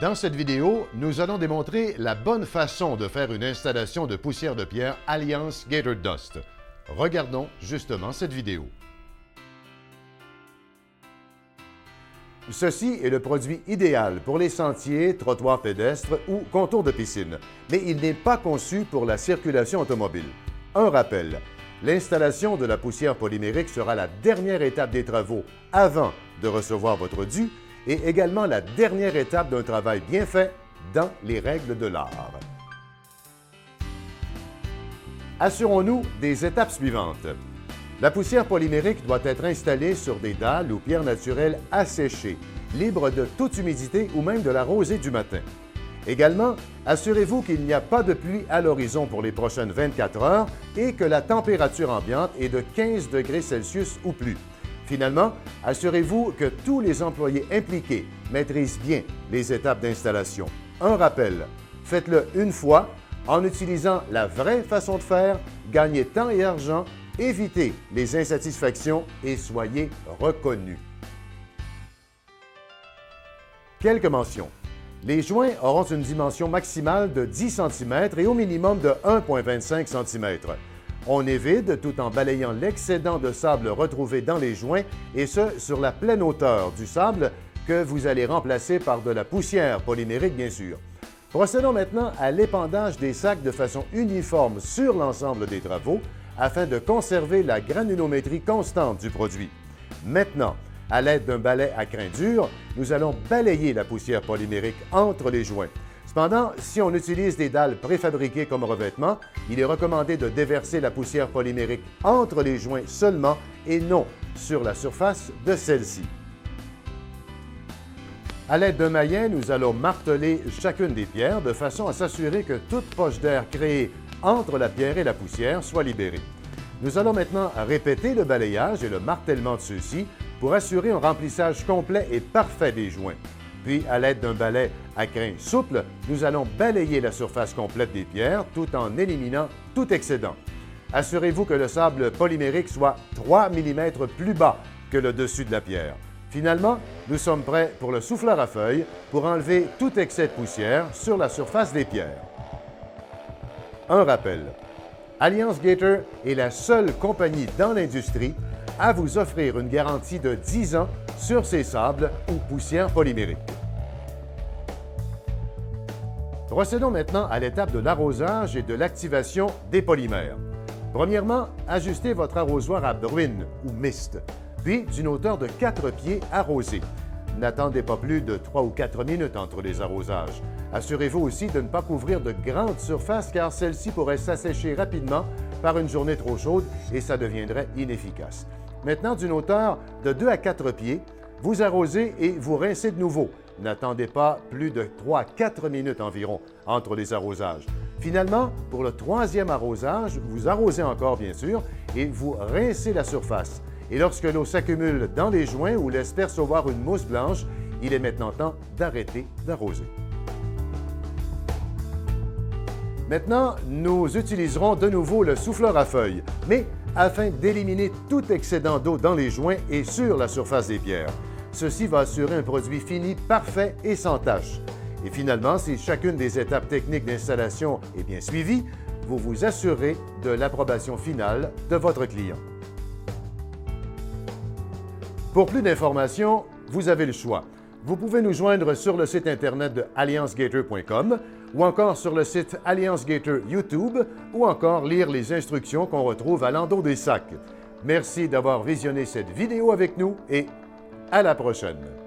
Dans cette vidéo, nous allons démontrer la bonne façon de faire une installation de poussière de pierre Alliance Gator Dust. Regardons justement cette vidéo. Ceci est le produit idéal pour les sentiers, trottoirs pédestres ou contours de piscine, mais il n'est pas conçu pour la circulation automobile. Un rappel, l'installation de la poussière polymérique sera la dernière étape des travaux avant de recevoir votre dû et également la dernière étape d'un travail bien fait dans les règles de l'art. Assurons-nous des étapes suivantes. La poussière polymérique doit être installée sur des dalles ou pierres naturelles asséchées, libres de toute humidité ou même de la rosée du matin. Également, assurez-vous qu'il n'y a pas de pluie à l'horizon pour les prochaines 24 heures et que la température ambiante est de 15 degrés Celsius ou plus. Finalement, assurez-vous que tous les employés impliqués maîtrisent bien les étapes d'installation. Un rappel, faites-le une fois en utilisant la vraie façon de faire, gagnez temps et argent, évitez les insatisfactions et soyez reconnus. Quelques mentions. Les joints auront une dimension maximale de 10 cm et au minimum de 1,25 cm. On évite tout en balayant l'excédent de sable retrouvé dans les joints et ce, sur la pleine hauteur du sable que vous allez remplacer par de la poussière polymérique, bien sûr. Procédons maintenant à l'épandage des sacs de façon uniforme sur l'ensemble des travaux afin de conserver la granulométrie constante du produit. Maintenant, à l'aide d'un balai à crin dur, nous allons balayer la poussière polymérique entre les joints. Cependant, si on utilise des dalles préfabriquées comme revêtement, il est recommandé de déverser la poussière polymérique entre les joints seulement et non sur la surface de celle-ci. À l'aide d'un maillet, nous allons marteler chacune des pierres de façon à s'assurer que toute poche d'air créée entre la pierre et la poussière soit libérée. Nous allons maintenant répéter le balayage et le martèlement de ceux-ci pour assurer un remplissage complet et parfait des joints. Puis, à l'aide d'un balai à crin souple, nous allons balayer la surface complète des pierres tout en éliminant tout excédent. Assurez-vous que le sable polymérique soit 3 mm plus bas que le dessus de la pierre. Finalement, nous sommes prêts pour le souffleur à feuilles pour enlever tout excès de poussière sur la surface des pierres. Un rappel, Alliance Gator est la seule compagnie dans l'industrie à vous offrir une garantie de 10 ans sur ces sables ou poussières polymériques. Procédons maintenant à l'étape de l'arrosage et de l'activation des polymères. Premièrement, ajustez votre arrosoir à bruine ou mixte, puis d'une hauteur de 4 pieds arrosé. N'attendez pas plus de 3 ou 4 minutes entre les arrosages. Assurez-vous aussi de ne pas couvrir de grandes surfaces car celles-ci pourraient s'assécher rapidement par une journée trop chaude et ça deviendrait inefficace. Maintenant, d'une hauteur de 2 à 4 pieds, vous arrosez et vous rincez de nouveau. N'attendez pas plus de 3 à 4 minutes environ entre les arrosages. Finalement, pour le troisième arrosage, vous arrosez encore bien sûr et vous rincez la surface. Et lorsque l'eau s'accumule dans les joints ou laisse percevoir une mousse blanche, il est maintenant temps d'arrêter d'arroser. Maintenant, nous utiliserons de nouveau le souffleur à feuilles, mais afin d'éliminer tout excédent d'eau dans les joints et sur la surface des pierres. Ceci va assurer un produit fini parfait et sans tache. Et finalement, si chacune des étapes techniques d'installation est bien suivie, vous vous assurez de l'approbation finale de votre client. Pour plus d'informations, vous avez le choix. Vous pouvez nous joindre sur le site Internet de alliancegator.com ou encore sur le site Alliance Gator YouTube ou encore lire les instructions qu'on retrouve à l'endos des sacs. Merci d'avoir visionné cette vidéo avec nous et à la prochaine!